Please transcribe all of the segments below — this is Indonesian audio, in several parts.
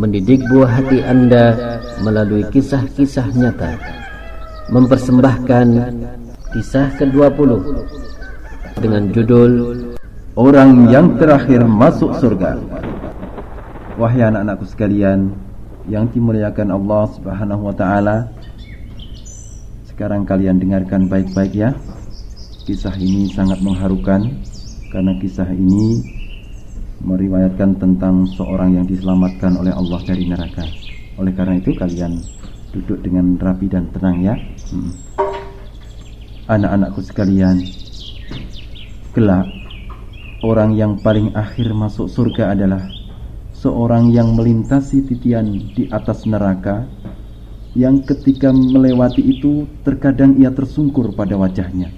mendidik buah hati Anda melalui kisah-kisah nyata. Mempersembahkan kisah ke-20 dengan judul Orang yang terakhir masuk surga. Wahai anak-anakku sekalian yang dimuliakan Allah Subhanahu wa taala, sekarang kalian dengarkan baik-baik ya. Kisah ini sangat mengharukan karena kisah ini meriwayatkan tentang seorang yang diselamatkan oleh Allah dari neraka. Oleh karena itu kalian duduk dengan rapi dan tenang ya. Anak-anakku sekalian, kelak orang yang paling akhir masuk surga adalah seorang yang melintasi titian di atas neraka, yang ketika melewati itu terkadang ia tersungkur pada wajahnya,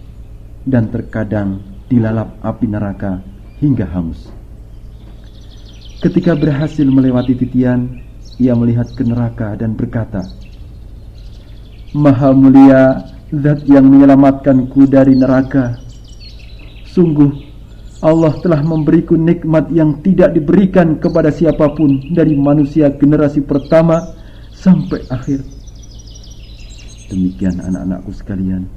dan terkadang dilalap api neraka hingga hangus. Ketika berhasil melewati titian, ia melihat ke neraka dan berkata, "Maha mulia Zat yang menyelamatkanku dari neraka. Sungguh Allah telah memberiku nikmat yang tidak diberikan kepada siapapun dari manusia generasi pertama sampai akhir." Demikian anak-anakku sekalian,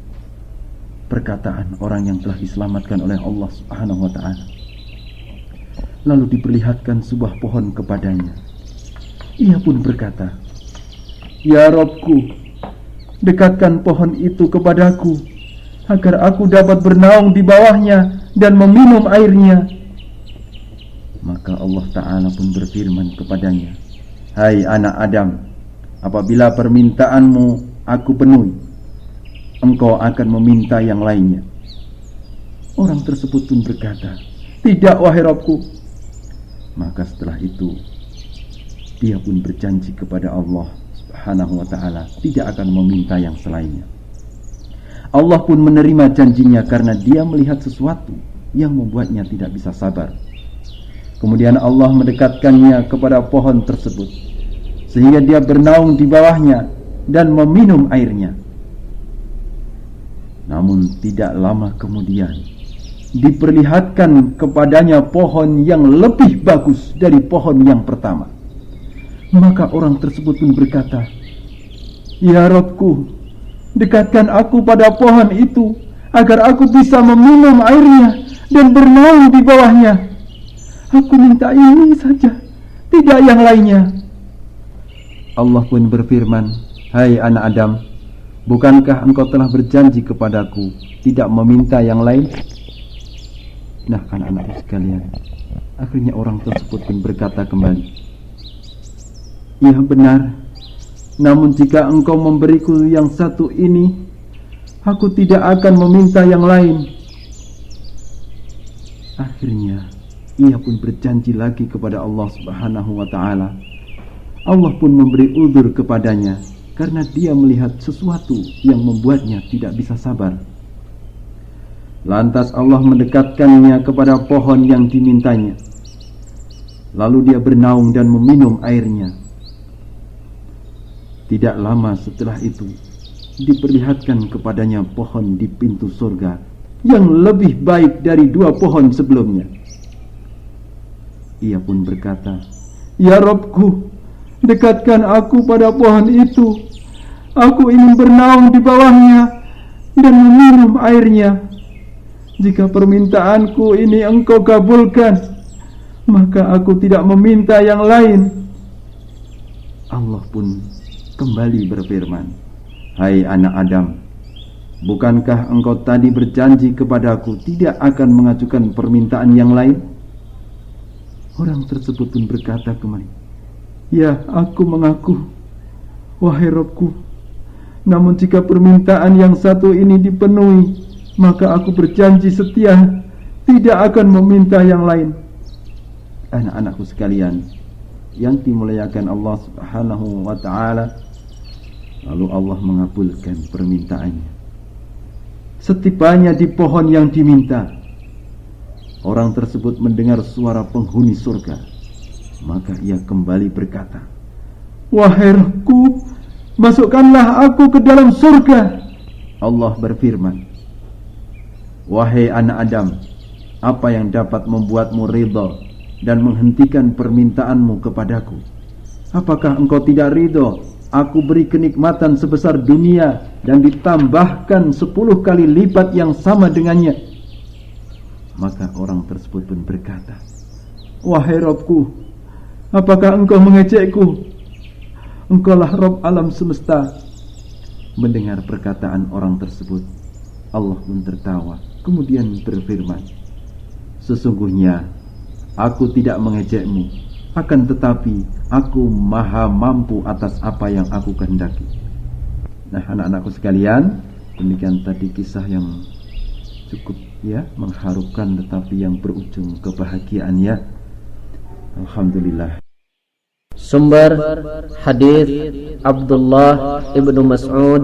perkataan orang yang telah diselamatkan oleh Allah Subhanahu wa ta'ala. Lalu diperlihatkan sebuah pohon kepadanya. Ia pun berkata, "Ya Rabbku, dekatkan pohon itu kepadaku agar aku dapat bernaung di bawahnya dan meminum airnya." Maka Allah Ta'ala pun berfirman kepadanya, "Hai anak Adam, apabila permintaanmu aku penuhi, engkau akan meminta yang lainnya." Orang tersebut pun berkata, "Tidak wahai Rabbku." Maka setelah itu dia pun berjanji kepada Allah Subhanahu wa ta'ala tidak akan meminta yang selainnya. Allah pun menerima janjinya karena dia melihat sesuatu yang membuatnya tidak bisa sabar. Kemudian Allah mendekatkannya kepada pohon tersebut sehingga dia bernaung di bawahnya dan meminum airnya. Namun tidak lama kemudian diperlihatkan kepadanya pohon yang lebih bagus dari pohon yang pertama. Maka orang tersebut pun berkata, "Ya Rabbku, dekatkan aku pada pohon itu agar aku bisa meminum airnya dan bernaung di bawahnya. Aku minta ini saja, tidak yang lainnya." Allah pun berfirman, "Hai anak Adam, bukankah engkau telah berjanji kepadaku tidak meminta yang lain?" Nah anak-anak sekalian, akhirnya orang tersebut pun berkata kembali, "Ya benar, namun jika engkau memberiku yang satu ini, aku tidak akan meminta yang lain." Akhirnya ia pun berjanji lagi kepada Allah Subhanahu wa ta'ala. Allah pun memberi uzur kepadanya karena dia melihat sesuatu yang membuatnya tidak bisa sabar. Lantas Allah mendekatkannya kepada pohon yang dimintanya. Lalu dia bernaung dan meminum airnya. Tidak lama setelah itu diperlihatkan kepadanya pohon di pintu surga yang lebih baik dari dua pohon sebelumnya. Ia pun berkata, "Ya Rabbku, dekatkan aku pada pohon itu. Aku ingin bernaung di bawahnya dan meminum airnya. Jika permintaanku ini engkau kabulkan, maka aku tidak meminta yang lain." Allah pun kembali berfirman, "Hai anak Adam, bukankah engkau tadi berjanji kepadaku tidak akan mengajukan permintaan yang lain?" Orang tersebut pun berkata kembali, "Ya, aku mengaku, wahai Rabbku. Namun jika permintaan yang satu ini dipenuhi, maka aku berjanji setia tidak akan meminta yang lain." Anak-anakku sekalian yang dimuliakan Allah Subhanahu wa ta'ala, lalu Allah mengabulkan permintaannya. Setibanya di pohon yang diminta, orang tersebut mendengar suara penghuni surga. Maka ia kembali berkata, "Wahai Rabbku, masukkanlah aku ke dalam surga." Allah berfirman, "Wahai anak Adam, apa yang dapat membuatmu ridha dan menghentikan permintaanmu kepadaku? Apakah engkau tidak ridho aku beri kenikmatan sebesar dunia dan ditambahkan 10 kali lipat yang sama dengannya? Maka orang tersebut pun berkata, wahai Rabbku, apakah engkau mengejekku? Engkaulah Rabb alam semesta. Mendengar perkataan orang tersebut, Allah pun tertawa, kemudian berfirman, sesungguhnya aku tidak mengejekmu, akan tetapi aku maha mampu atas apa yang aku kehendaki. Nah, anak-anakku sekalian, demikian tadi kisah yang cukup mengharukan tetapi yang berujung kebahagiaan ya. Alhamdulillah. Sumber hadis Abdullah ibnu Mas'ud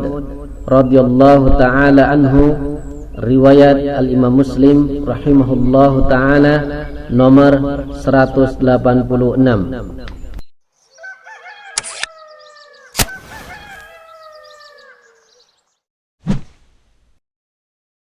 radhiyallahu taala anhu, riwayat Al-Imam Muslim rahimahullahu taala, nomor 186.